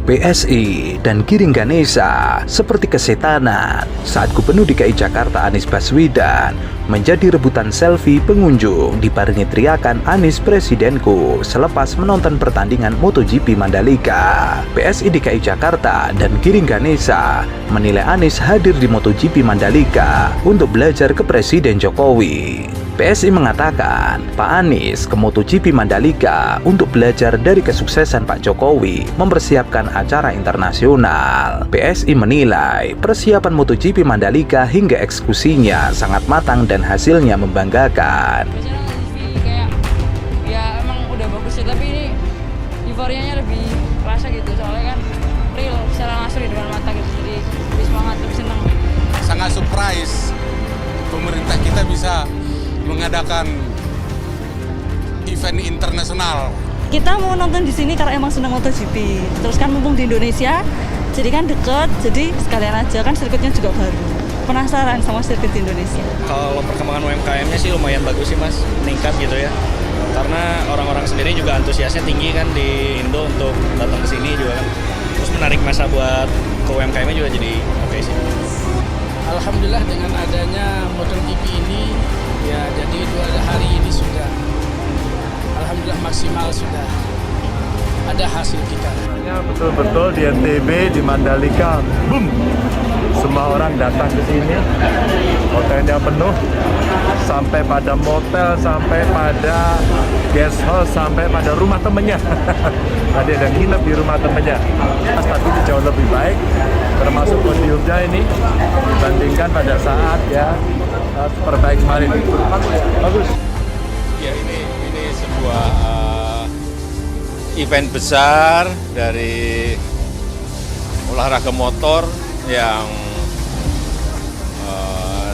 PSI dan Giring Ganesa seperti kesetanan saat Gubernur DKI Jakarta Anies Baswedan menjadi rebutan selfie pengunjung dibarengi teriakan Anies Presidenku selepas menonton pertandingan MotoGP Mandalika. PSI DKI Jakarta dan Giring Ganesa menilai Anies hadir di MotoGP Mandalika untuk belajar ke Presiden Jokowi. PSI mengatakan Pak Anies ke MotoGP Mandalika untuk belajar dari kesuksesan Pak Jokowi mempersiapkan acara internasional. PSI menilai persiapan MotoGP Mandalika hingga eksekusinya sangat matang dan hasilnya membanggakan. Kayak ya emang udah bagus sih, tapi ini euforianya lebih kerasa gitu, soalnya kan real secara langsung di depan mata gitu, jadi lebih semangat, lebih senang. Sangat surprise pemerintah kita bisa mengadakan event internasional. Kita mau nonton di sini karena emang senang MotoGP. Terus kan mumpung di Indonesia, jadi kan deket, jadi sekalian aja kan sirkuitnya juga baru. Penasaran sama sirkuit di Indonesia. Kalau perkembangan UMKM-nya sih lumayan bagus sih Mas, meningkat gitu ya. Karena orang-orang sendiri juga antusiasnya tinggi kan di Indo untuk datang ke sini juga kan. Terus menarik masa buat ke UMKM-nya juga jadi oke sih. Alhamdulillah dengan adanya MotoGP ini, ya jadi 2 hari ini sudah alhamdulillah maksimal, sudah ada hasil kita. Betul-betul di NTB, di Mandalika, boom, semua orang datang ke sini, hotelnya penuh, sampai pada motel, sampai pada guest house, sampai pada rumah temennya. Ada yang nginep di rumah temennya. Tapi jauh lebih baik, termasuk podiumnya ini dibandingkan pada saat ya Superbike kemarin. Bagus. Ya ini sebuah event besar dari olahraga motor yang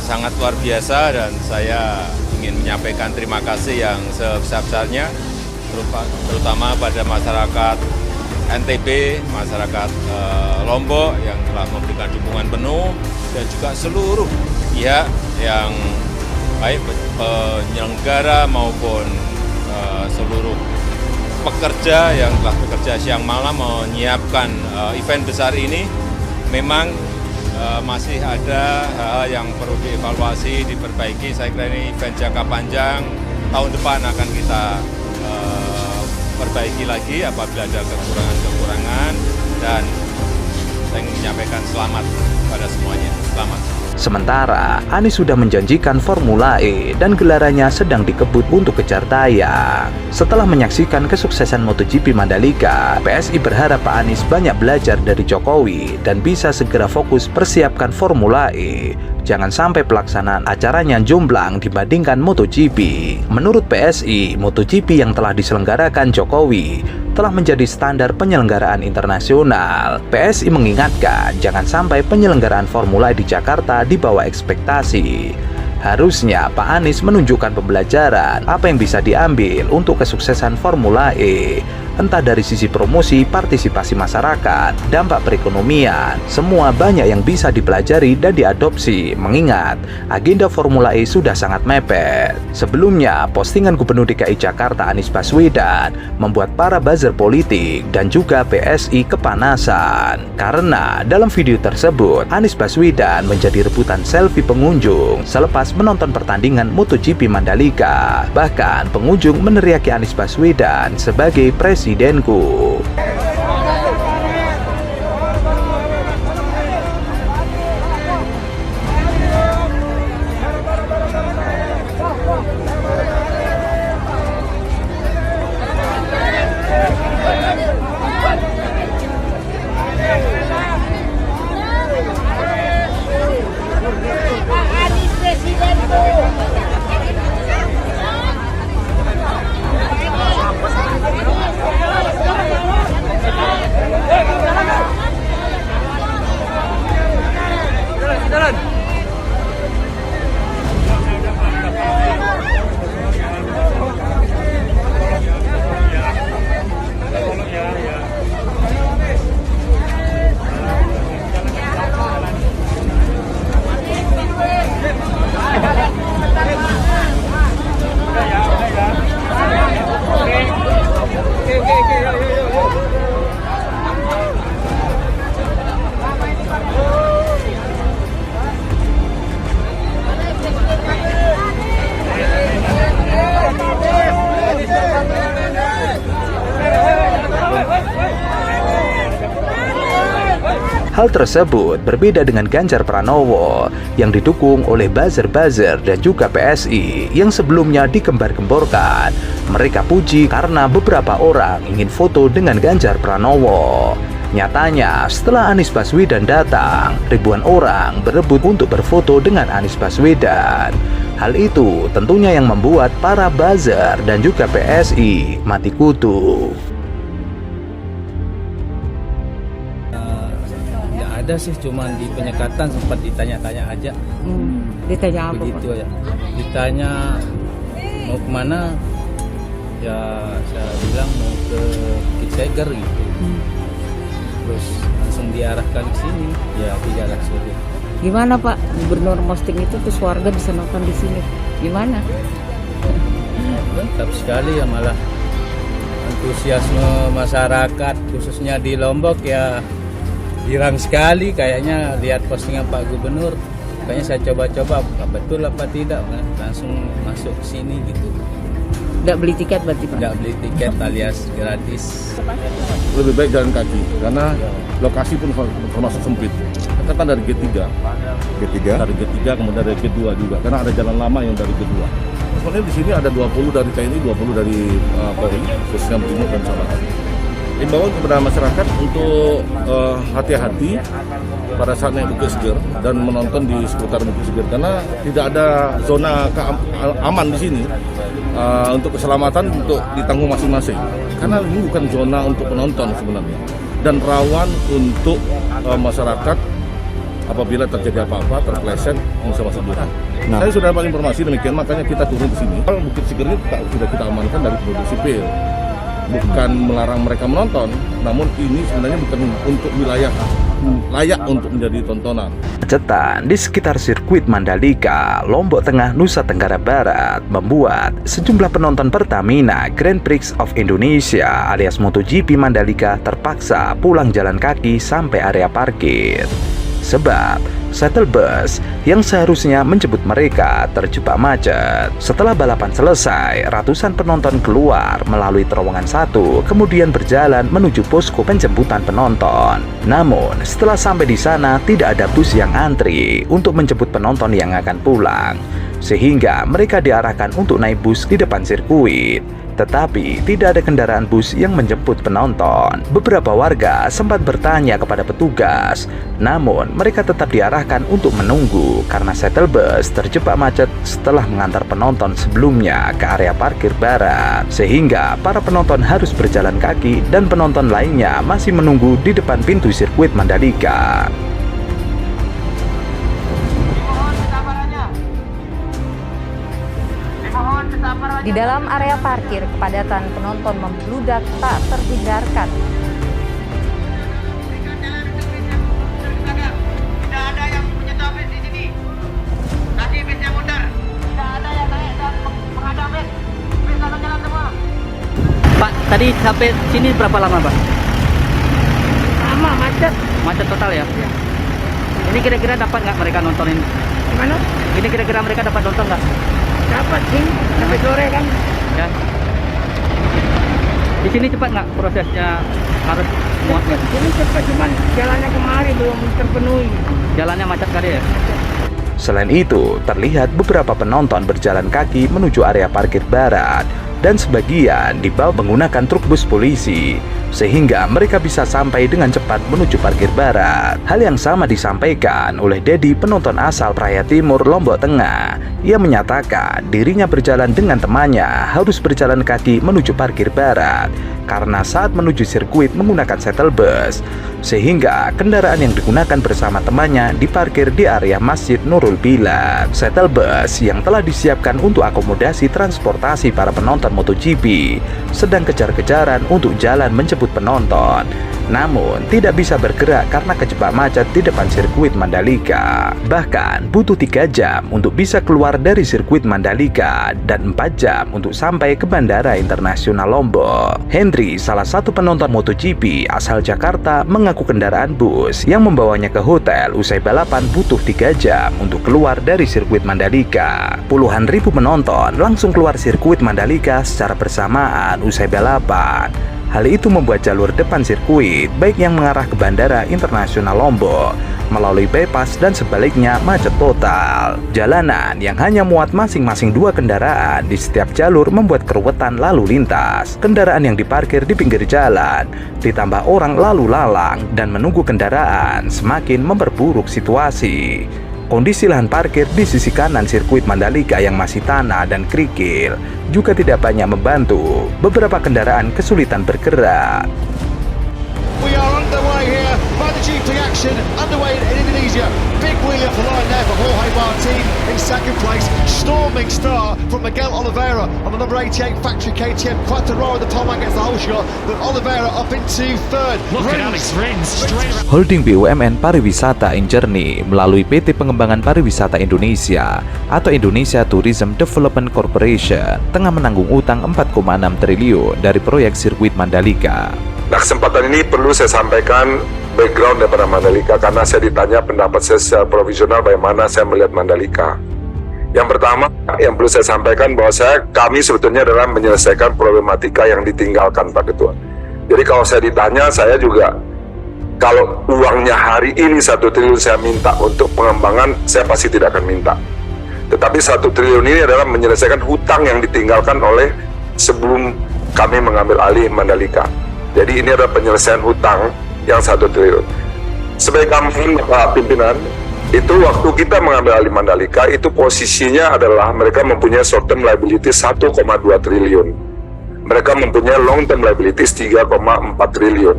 sangat luar biasa, dan saya ingin menyampaikan terima kasih yang sebesar-besarnya terutama pada masyarakat NTB, masyarakat Lombok yang telah memberikan dukungan penuh, dan juga seluruh pihak yang baik penyelenggara maupun seluruh pekerja yang telah bekerja siang malam menyiapkan event besar ini. Memang masih ada hal yang perlu dievaluasi, diperbaiki. Saya kira ini event jangka panjang, tahun depan akan kita perbaiki lagi apabila ada kekurangan-kekurangan, dan saya ingin menyampaikan selamat pada semuanya. Selamat. Sementara Anies sudah menjanjikan Formula E dan gelarannya sedang dikebut untuk kejar tayang. Setelah menyaksikan kesuksesan MotoGP Mandalika, PSI berharap Pak Anies banyak belajar dari Jokowi dan bisa segera fokus persiapkan Formula E. Jangan sampai pelaksanaan acaranya jomplang dibandingkan MotoGP. Menurut PSI, MotoGP yang telah diselenggarakan Jokowi telah menjadi standar penyelenggaraan internasional. PSI mengingatkan jangan sampai penyelenggaraan Formula E di Jakarta di bawah ekspektasi. Harusnya Pak Anies menunjukkan pembelajaran apa yang bisa diambil untuk kesuksesan Formula E, entah dari sisi promosi, partisipasi masyarakat, dampak perekonomian. Semua banyak yang bisa dipelajari dan diadopsi, mengingat agenda Formula E sudah sangat mepet. Sebelumnya, postingan Gubernur DKI Jakarta Anies Baswedan membuat para buzzer politik dan juga PSI kepanasan. Karena dalam video tersebut, Anies Baswedan menjadi rebutan selfie pengunjung selepas menonton pertandingan MotoGP Mandalika. Bahkan pengunjung meneriaki Anies Baswedan sebagai presidenku. Hal tersebut berbeda dengan Ganjar Pranowo yang didukung oleh buzzer-buzzer dan juga PSI yang sebelumnya digembar-gemborkan. Mereka puji karena beberapa orang ingin foto dengan Ganjar Pranowo. Nyatanya, setelah Anies Baswedan datang, ribuan orang berebut untuk berfoto dengan Anies Baswedan. Hal itu tentunya yang membuat para buzzer dan juga PSI mati kutu. Nggak ada sih, cuma di penyekatan sempat ditanya-tanya aja. Ditanya apa, begitu aja. Ditanya mau kemana, ya saya bilang mau ke Kitseger gitu. Terus langsung diarahkan ke sini, ya ke Jalan Surya. Gimana Pak, Gubernur posting itu terus warga bisa nonton di sini? Gimana? Mantap sekali ya, malah antusiasme masyarakat khususnya di Lombok ya girang sekali kayaknya lihat postingan Pak Gubernur. Kayaknya saya coba-coba betul apa tidak, langsung masuk ke sini gitu. Nggak beli tiket berarti Pak? Nggak beli tiket alias gratis. Lebih baik jalan kaki karena lokasi pun termasuk sempit. Kita kan dari G3 dari G3 kemudian dari G2 juga karena ada jalan lama yang dari G2. Sebenarnya di sini ada 20 dari TNI, 20 dari Polri, khususnya Brimob dan Sabara. Imbauan kepada masyarakat untuk hati-hati pada saat naik Bukit Seger dan menonton di seputar Bukit Seger karena tidak ada zona aman di sini. Untuk keselamatan untuk ditanggung masing-masing karena ini bukan zona untuk penonton sebenarnya dan rawan untuk masyarakat apabila terjadi apa-apa terpleset bisa masuk jurang. Saya sudah dapat informasi demikian, makanya kita turun ke sini. Bukit Seger ini sudah kita amankan dari penduduk sipil, bukan melarang mereka menonton, namun ini sebenarnya bukan untuk wilayah layak untuk menjadi tontonan. Kemacetan di sekitar sirkuit Mandalika, Lombok Tengah, Nusa Tenggara Barat membuat sejumlah penonton Pertamina Grand Prix of Indonesia alias MotoGP Mandalika terpaksa pulang jalan kaki sampai area parkir. Sebab shuttle bus yang seharusnya menjemput mereka terjebak macet. Setelah balapan selesai, ratusan penonton keluar melalui terowongan 1, kemudian berjalan menuju posko penjemputan penonton. Namun, setelah sampai di sana tidak ada bus yang antri untuk menjemput penonton yang akan pulang, sehingga mereka diarahkan untuk naik bus di depan sirkuit. Tetapi tidak ada kendaraan bus yang menjemput penonton. Beberapa warga sempat bertanya kepada petugas, namun mereka tetap diarahkan untuk menunggu karena shuttle bus terjebak macet setelah mengantar penonton sebelumnya ke area parkir barat, sehingga para penonton harus berjalan kaki dan penonton lainnya masih menunggu di depan pintu sirkuit Mandalika. Di dalam area parkir, kepadatan penonton membludak tak terhindarkan. Tidak ada yang menyetop di sini. Tadi bisnya muter. Tidak ada yang naik dan menghadap bis. Bis kalau jalan semua. Pak, tadi sampai sini berapa lama, Pak? Lama, macet. Macet total ya? Ya. Ini kira-kira dapat nggak mereka nontonin? Gimana? Ini kira-kira mereka dapat nonton nggak? Dapat sih, sampai sore kan. Ya. Di sini cepat nggak prosesnya harus muatnya? Ini cepat, cuman jalannya kemari belum terpenuhi. Jalannya macet kali ya? Selain itu, terlihat beberapa penonton berjalan kaki menuju area parkir barat dan sebagian dibawa menggunakan truk bus polisi sehingga mereka bisa sampai dengan cepat menuju parkir barat. Hal yang sama disampaikan oleh Dedi, penonton asal Praia Timur, Lombok Tengah. Ia menyatakan dirinya berjalan dengan temannya harus berjalan kaki menuju parkir barat karena saat menuju sirkuit menggunakan shuttle bus, sehingga kendaraan yang digunakan bersama temannya diparkir di area Masjid Nurul Bilad. Shuttle bus yang telah disiapkan untuk akomodasi transportasi para penonton MotoGP sedang kejar-kejaran untuk jalan menjemput penonton, namun tidak bisa bergerak karena kejebak macet di depan sirkuit Mandalika. Bahkan butuh 3 jam untuk bisa keluar dari sirkuit Mandalika dan 4 jam untuk sampai ke Bandara Internasional Lombok. Hendri, salah satu penonton MotoGP asal Jakarta, mengaku kendaraan bus yang membawanya ke hotel usai balapan butuh 3 jam untuk keluar dari sirkuit Mandalika. Puluhan ribu penonton langsung keluar sirkuit Mandalika secara bersamaan usai balapan. Hal itu membuat jalur depan sirkuit, baik yang mengarah ke Bandara Internasional Lombok, melalui bypass dan sebaliknya macet total. Jalanan yang hanya muat masing-masing 2 kendaraan di setiap jalur membuat keruwetan lalu lintas. Kendaraan yang diparkir di pinggir jalan, ditambah orang lalu lalang dan menunggu kendaraan semakin memperburuk situasi. Kondisi lahan parkir di sisi kanan sirkuit Mandalika yang masih tanah dan kerikil juga tidak banyak membantu. Beberapa kendaraan kesulitan bergerak. We are underway here by the GP action, underway in Indonesia. Big wheel off the line there for Jorge Martin in second place. Storming star from Miguel Oliveira on the number 88 factory KTM. Quattararo at the top man gets the whole shot, but Oliveira up into third. Look at Alex Rins straight around. Holding BUMN Pariwisata Journey melalui PT Pengembangan Pariwisata Indonesia atau Indonesia Tourism Development Corporation tengah menanggung utang 4,6 triliun dari proyek sirkuit Mandalika. Nah, kesempatan ini perlu saya sampaikan background daripada Mandalika karena saya ditanya pendapat saya secara profesional bagaimana saya melihat Mandalika. Yang pertama, yang perlu saya sampaikan bahwa kami sebetulnya adalah menyelesaikan problematika yang ditinggalkan Pak Ketua. Jadi kalau saya ditanya, saya juga kalau uangnya hari ini 1 triliun saya minta untuk pengembangan, saya pasti tidak akan minta. Tetapi 1 triliun ini adalah menyelesaikan hutang yang ditinggalkan oleh sebelum kami mengambil alih Mandalika. Jadi ini adalah penyelesaian hutang yang 1 triliun. Sebagai kami Pak Pimpinan, itu waktu kita mengambil alih Mandalika, itu posisinya adalah mereka mempunyai short term liabilities 1,2 triliun. Mereka mempunyai long term liabilities 3,4 triliun.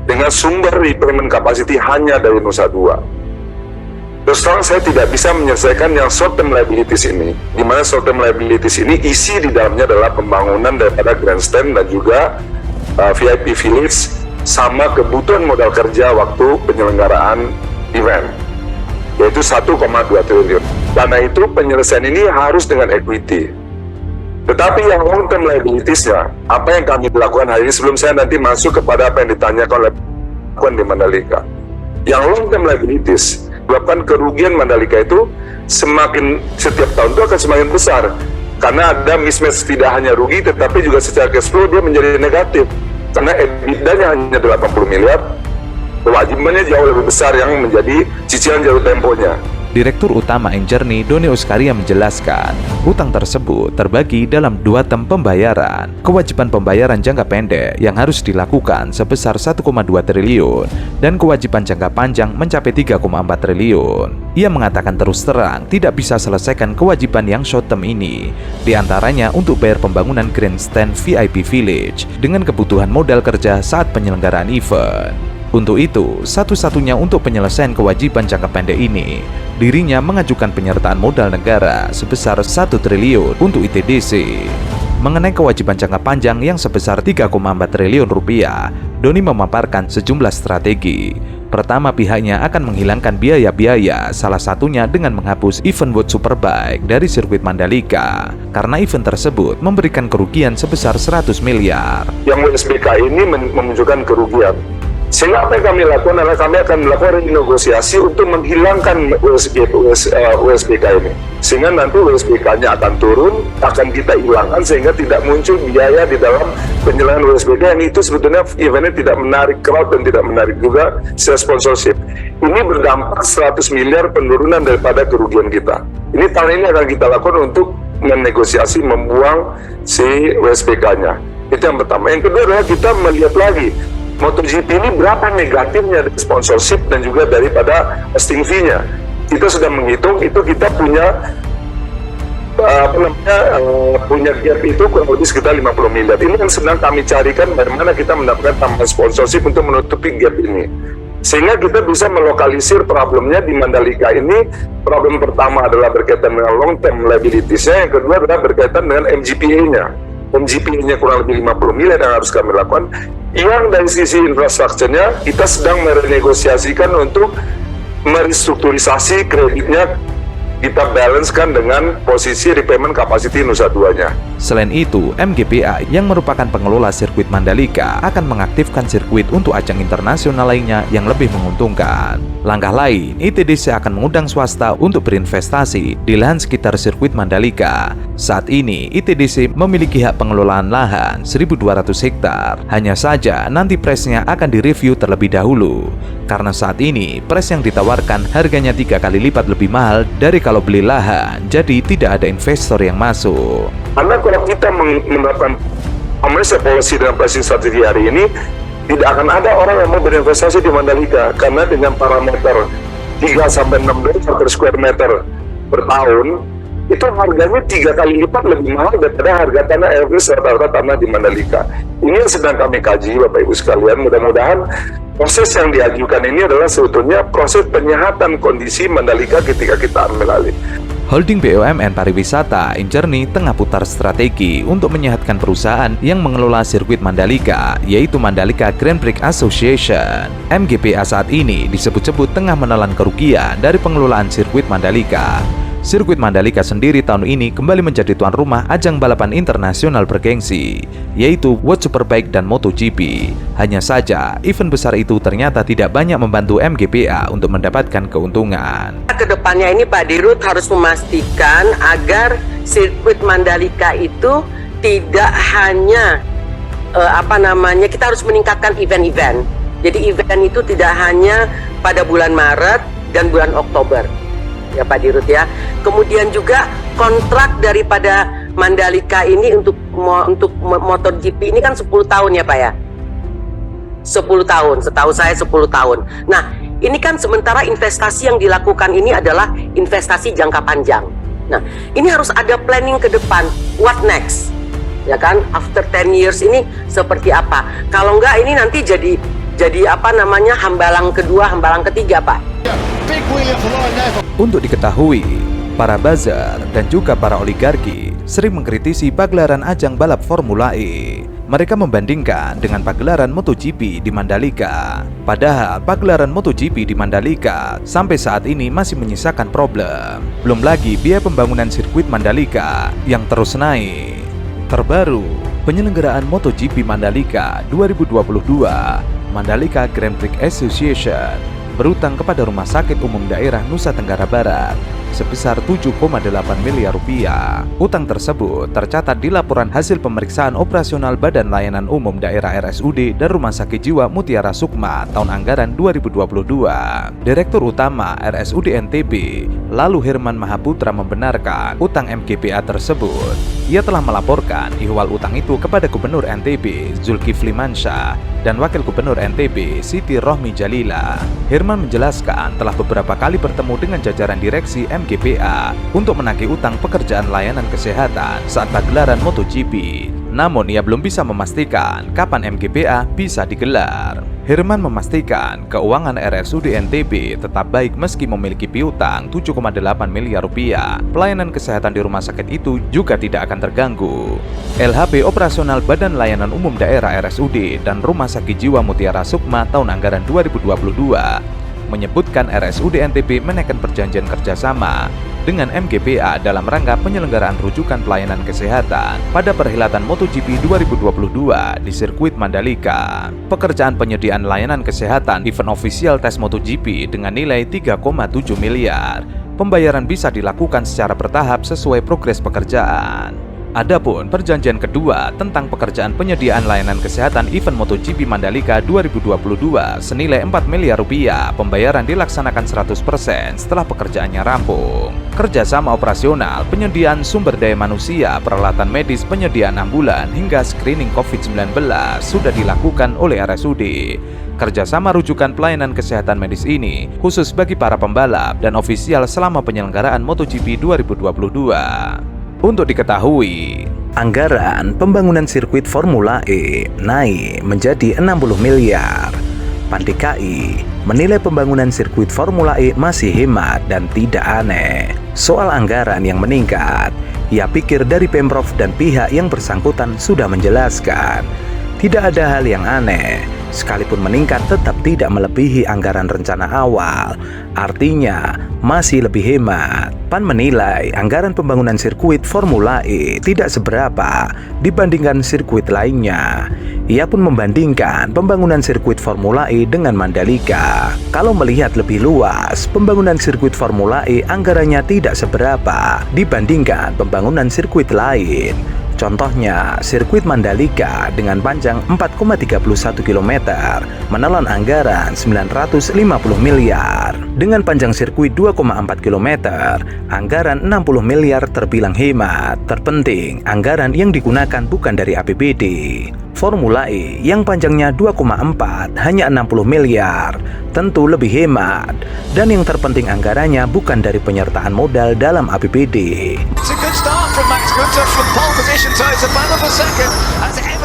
Dengan sumber repayment capacity hanya dari Nusa Dua. Terus terang saya tidak bisa menyelesaikan yang short term liabilities ini, di mana short term liabilities ini isi di dalamnya adalah pembangunan daripada grandstand dan juga VIP Village sama kebutuhan modal kerja waktu penyelenggaraan event, yaitu 1,2 triliun. Karena itu penyelesaian ini harus dengan equity. Tetapi yang long term liabilities-nya, apa yang kami lakukan hari ini sebelum saya nanti masuk kepada apa yang ditanyakan oleh di Mandalika. Yang long term liabilities, menyebabkan kerugian Mandalika itu semakin setiap tahun itu akan semakin besar. Karena ada mismatch, tidak hanya rugi tetapi juga secara cash flow dia menjadi negatif. Karena EBITDA-nya hanya 80 miliar, kewajibannya jauh lebih besar yang menjadi cicilan jatuh temponya. Direktur Utama Journey Doni Oskaria menjelaskan, hutang tersebut terbagi dalam 2 tem pembayaran. Kewajiban pembayaran jangka pendek yang harus dilakukan sebesar 1,2 triliun dan kewajiban jangka panjang mencapai 3,4 triliun. Ia mengatakan terus terang tidak bisa selesaikan kewajiban yang short term ini, diantaranya untuk bayar pembangunan grandstand VIP Village dengan kebutuhan modal kerja saat penyelenggaraan event. Untuk itu, satu-satunya untuk penyelesaian kewajiban jangka pendek ini, dirinya mengajukan penyertaan modal negara sebesar 1 triliun untuk ITDC. Mengenai kewajiban jangka panjang yang sebesar 3,4 triliun rupiah, Doni memaparkan sejumlah strategi. Pertama, pihaknya akan menghilangkan biaya-biaya, salah satunya dengan menghapus event World Superbike dari sirkuit Mandalika, karena event tersebut memberikan kerugian sebesar 100 miliar. Yang WSBK ini menunjukkan kerugian. Sehingga apa yang kami lakukan adalah kami akan melakukan renegosiasi untuk menghilangkan WSBK ini. Sehingga nanti WSBK-nya akan turun, akan kita hilangkan sehingga tidak muncul biaya di dalam penyelenggaraan WSBK yang itu sebetulnya eventnya tidak menarik crowd dan tidak menarik juga secara sponsorship. Ini berdampak 100 miliar penurunan daripada kerugian kita. Ini tahun ini akan kita lakukan untuk menegosiasi membuang si WSBK-nya. Itu yang pertama. Yang kedua adalah kita melihat lagi MotoGP ini berapa negatifnya dari sponsorship dan juga daripada hosting fee-nya. Kita sudah menghitung itu kita punya punya gap itu kurang lebih sekitar 50 miliar. Ini yang sedang kami carikan bagaimana kita mendapatkan tambahan sponsorship untuk menutupi gap ini. Sehingga kita bisa melokalisir problemnya di Mandalika ini. Problem pertama adalah berkaitan dengan long term liabilities-nya, yang kedua adalah berkaitan dengan MGPA-nya. MGP-nya kurang lebih 50 miliar yang harus kami lakukan. Yang dari sisi infrastrukturnya kita sedang merenegosiasikan untuk merestrukturisasi kreditnya, kita balancekan dengan posisi repayment capacity Nusa Duanya. Selain itu, MGPA yang merupakan pengelola sirkuit Mandalika akan mengaktifkan sirkuit untuk ajang internasional lainnya yang lebih menguntungkan. Langkah lain, ITDC akan mengundang swasta untuk berinvestasi di lahan sekitar sirkuit Mandalika. Saat ini, ITDC memiliki hak pengelolaan lahan 1.200 hektar. Hanya saja, nanti presnya akan direview terlebih dahulu. Karena saat ini, pres yang ditawarkan harganya 3 kali lipat lebih mahal dari kalau beli lahan, jadi tidak ada investor yang masuk. Karena kalau kita menerapkan Malaysia Policy dan pricing strategi hari ini, tidak akan ada orang yang mau berinvestasi di Mandalika karena dengan parameter 3-6 dolar per square meter per tahun, itu harganya 3 kali lipat lebih mahal daripada harga tanah average rata-rata tanah di Mandalika. Ini yang sedang kami kaji, Bapak Ibu sekalian. Mudah-mudahan proses yang diajukan ini adalah sebetulnya proses penyehatan kondisi Mandalika ketika kita ambil alih. Holding BUMN Pariwisata Injourney tengah putar strategi untuk menyehatkan perusahaan yang mengelola sirkuit Mandalika, yaitu Mandalika Grand Prix Association. MGPA saat ini disebut-sebut tengah menelan kerugian dari pengelolaan sirkuit Mandalika. Sirkuit Mandalika sendiri tahun ini kembali menjadi tuan rumah ajang balapan internasional bergengsi, yaitu World Superbike dan MotoGP. Hanya saja, event besar itu ternyata tidak banyak membantu MGPA untuk mendapatkan keuntungan. Kedepannya ini Pak Dirut harus memastikan agar sirkuit Mandalika itu tidak hanya kita harus meningkatkan event-event. Jadi event itu tidak hanya pada bulan Maret dan bulan Oktober. Ya Pak Dirut ya. Kemudian juga kontrak daripada Mandalika ini untuk MotoGP ini kan 10 tahun ya Pak ya. 10 tahun, setahu saya 10 tahun. Nah, ini kan sementara investasi yang dilakukan ini adalah investasi jangka panjang. Nah, ini harus ada planning ke depan. What next? Ya kan, after 10 years ini seperti apa? Kalau enggak ini nanti jadi hambalang kedua, hambalang ketiga Pak. Untuk diketahui, para buzzer dan juga para oligarki sering mengkritisi pagelaran ajang balap Formula E. Mereka membandingkan dengan pagelaran MotoGP di Mandalika. Padahal pagelaran MotoGP di Mandalika sampai saat ini masih menyisakan problem. Belum lagi biaya pembangunan sirkuit Mandalika yang terus naik. Terbaru, penyelenggaraan MotoGP Mandalika 2022, Mandalika Grand Prix Association berutang kepada Rumah Sakit Umum Daerah Nusa Tenggara Barat sebesar 7,8 miliar rupiah. Utang tersebut tercatat di laporan hasil pemeriksaan operasional Badan Layanan Umum Daerah RSUD dan Rumah Sakit Jiwa Mutiara Sukma tahun anggaran 2022. Direktur Utama RSUD NTB, lalu Herman Mahaputra membenarkan utang MGPA tersebut. Ia telah melaporkan ihwal utang itu kepada Gubernur NTB Zulkifli Mansyah dan Wakil Gubernur NTB Siti Rohmi Jalila. Herman menjelaskan telah beberapa kali bertemu dengan jajaran direksi MGPA untuk menagih utang pekerjaan layanan kesehatan saat pagelaran MotoGP. Namun ia belum bisa memastikan kapan MGPA bisa digelar. Herman memastikan keuangan RSUD NTB tetap baik meski memiliki piutang 7,8 miliar rupiah. Pelayanan kesehatan di rumah sakit itu juga tidak akan terganggu. LHP operasional Badan Layanan Umum Daerah RSUD dan Rumah Sakit Jiwa Mutiara Sukma tahun anggaran 2022 menyebutkan RSUD NTB menaikkan perjanjian kerjasama dengan MGPA dalam rangka penyelenggaraan rujukan pelayanan kesehatan pada perhelatan MotoGP 2022 di sirkuit Mandalika. Pekerjaan penyediaan layanan kesehatan event official tes MotoGP dengan nilai 3,7 miliar. Pembayaran bisa dilakukan secara bertahap sesuai progres pekerjaan. Adapun perjanjian kedua tentang pekerjaan penyediaan layanan kesehatan event MotoGP Mandalika 2022 senilai 4 miliar rupiah, pembayaran dilaksanakan 100% setelah pekerjaannya rampung. Kerjasama operasional, penyediaan sumber daya manusia, peralatan medis, penyediaan ambulan, hingga screening COVID-19 sudah dilakukan oleh RSUD. Kerjasama rujukan pelayanan kesehatan medis ini khusus bagi para pembalap dan ofisial selama penyelenggaraan MotoGP 2022. Untuk diketahui, anggaran pembangunan sirkuit Formula E naik menjadi 60 miliar. Pandai menilai pembangunan sirkuit Formula E masih hemat dan tidak aneh. Soal anggaran yang meningkat, ia pikir dari Pemprov dan pihak yang bersangkutan sudah menjelaskan. Tidak ada hal yang aneh. sekalipun meningkat tetap tidak melebihi anggaran rencana awal. Artinya, masih lebih hemat. PAN menilai anggaran pembangunan sirkuit Formula E tidak seberapa dibandingkan sirkuit lainnya. Ia pun membandingkan pembangunan sirkuit Formula E dengan Mandalika. Kalau melihat lebih luas, pembangunan sirkuit Formula E anggarannya tidak seberapa dibandingkan pembangunan sirkuit lain. Contohnya, sirkuit Mandalika dengan panjang 4,31 km menelan anggaran 950 miliar. Dengan panjang sirkuit 2,4 km, anggaran 60 miliar terbilang hemat. Terpenting, anggaran yang digunakan bukan dari APBD. Formula E yang panjangnya 2,4 hanya 60 miliar, tentu lebih hemat. Dan yang terpenting anggarannya bukan dari penyertaan modal dalam APBD. It's a good start from Max Günther from pole position, so it's a battle for second.